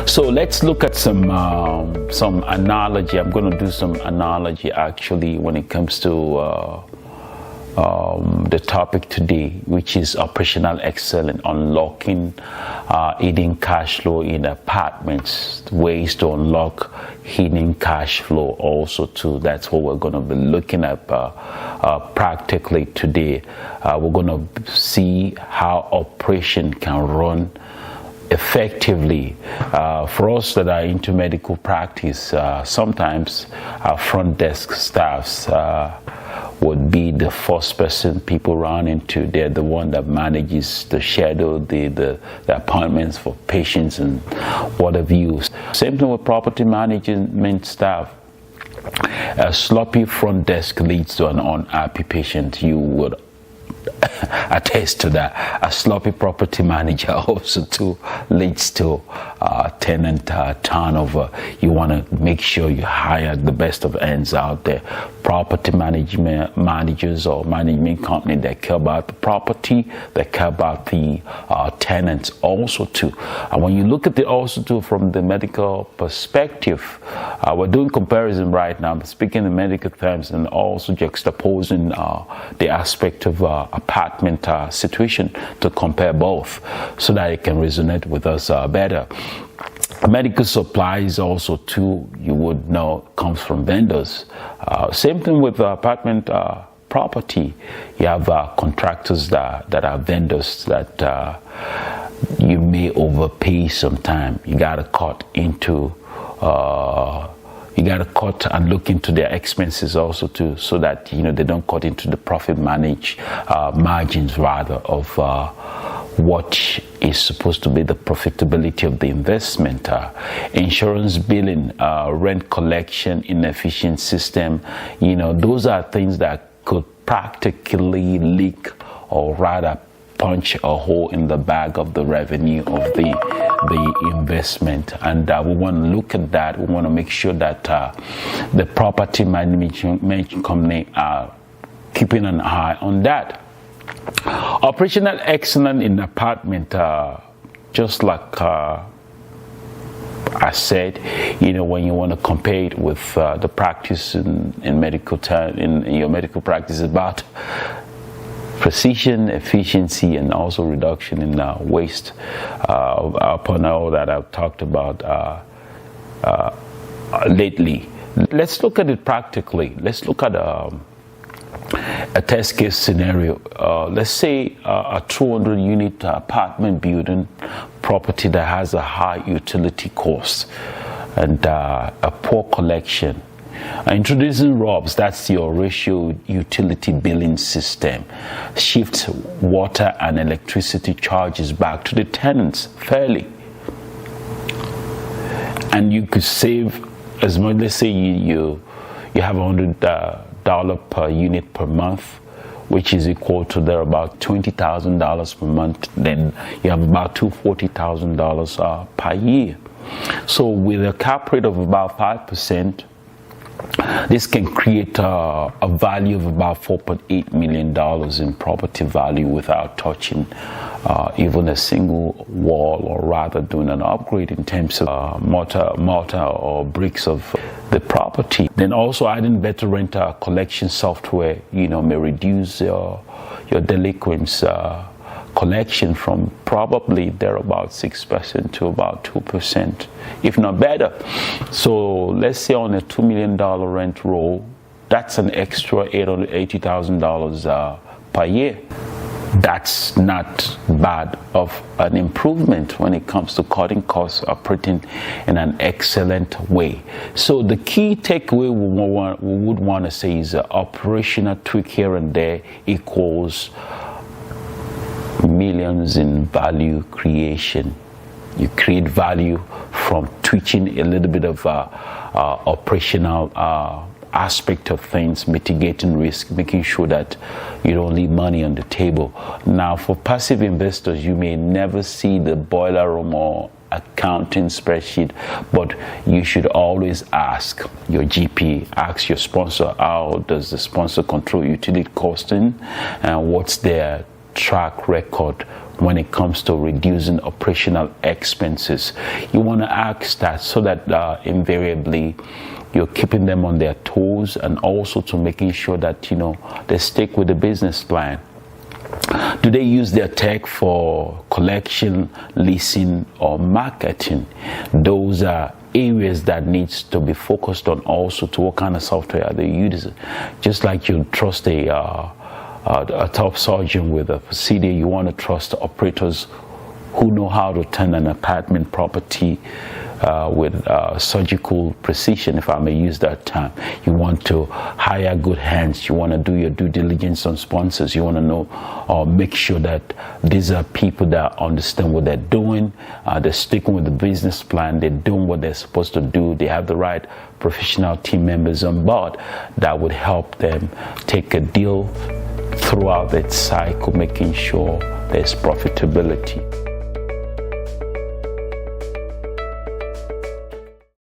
So let's look at some analogy. I'm going to do some analogy actually when it comes to the topic today, which is operational excellence, unlocking hidden cash flow in apartments, ways to unlock hidden cash flow also too. That's what we're going to be looking at practically today. We're going to see how operation can run effectively. For us that are into medical practice, sometimes our front desk staffs would be the first person people run into. They're the one that manages the schedule, the appointments for patients and what have you. Same thing with property management staff. A sloppy front desk leads to an unhappy patient. You would attest to that. A sloppy property manager also too leads to tenant turnover. You want to make sure you hire the best of ends out there. Property management managers or management company that care about the property, that care about the tenants also too. And when you look at it also too from the medical perspective, we're doing comparison right now, speaking in medical terms, and also juxtaposing the aspect of apartment situation to compare both so that it can resonate with us better. Medical supplies also too, you would know, comes from vendors. Same thing with apartment property. You have contractors that are vendors that you may overpay sometime. You got to cut into you got to cut and look into their expenses also too, so that they don't cut into the profit margins rather of what is supposed to be the profitability of the investment. Insurance billing, rent collection, inefficient system, those are things that could practically leak or rather punch a hole in the bag of the revenue of the investment. And we want to look at that. We want to make sure that the property management company are keeping an eye on that. Operational excellence in apartment, just like I said, when you want to compare it with the practice in medical in your medical practice, about precision, efficiency, and also reduction in waste. Upon all that I've talked about lately, let's look at it practically. Let's look at a test case scenario. Let's say a 200-unit apartment building property that has a high utility cost and a poor collection. Introducing ROBS, that's your ratio utility billing system. Shifts water and electricity charges back to the tenants fairly. And you could save as much, let's say you have $100 per unit per month, which is equal to about $20,000 per month. Then you have about $240,000 per year. So with a cap rate of about 5%, this can create a value of about $4.8 million in property value without touching even a single wall, or rather doing an upgrade in terms of mortar or bricks of the property. Then also adding better rental collection software, may reduce your delinquents collection from probably there about 6% to about 2%, if not better. So let's say on a $2 million rent roll, that's an extra $880,000 per year. That's not bad of an improvement when it comes to cutting costs, operating in an excellent way. So the key takeaway we would want to say is operational tweak here and there equals millions in value creation. You create value from tweaking a little bit of operational aspect of things, mitigating risk, making sure that you don't leave money on the table. Now, for passive investors, you may never see the boiler room or accounting spreadsheet, but you should always ask your GP, ask your sponsor, how does the sponsor control utility costing, and what's their track record when it comes to reducing operational expenses. You want to ask that so that invariably you're keeping them on their toes, and also to making sure that they stick with the business plan. Do they use their tech for collection, leasing, or marketing? Those are areas that needs to be focused on. Also, to what kind of software are they using? Just like you trust a top surgeon with a procedure, you want to trust operators who know how to turn an apartment property with surgical precision, if I may use that term. You want to hire good hands. You want to do your due diligence on sponsors. You want to know or make sure that these are people that understand what they're doing. They're sticking with the business plan. They're doing what they're supposed to do. They have the right professional team members on board that would help them take a deal throughout that cycle, making sure there's profitability.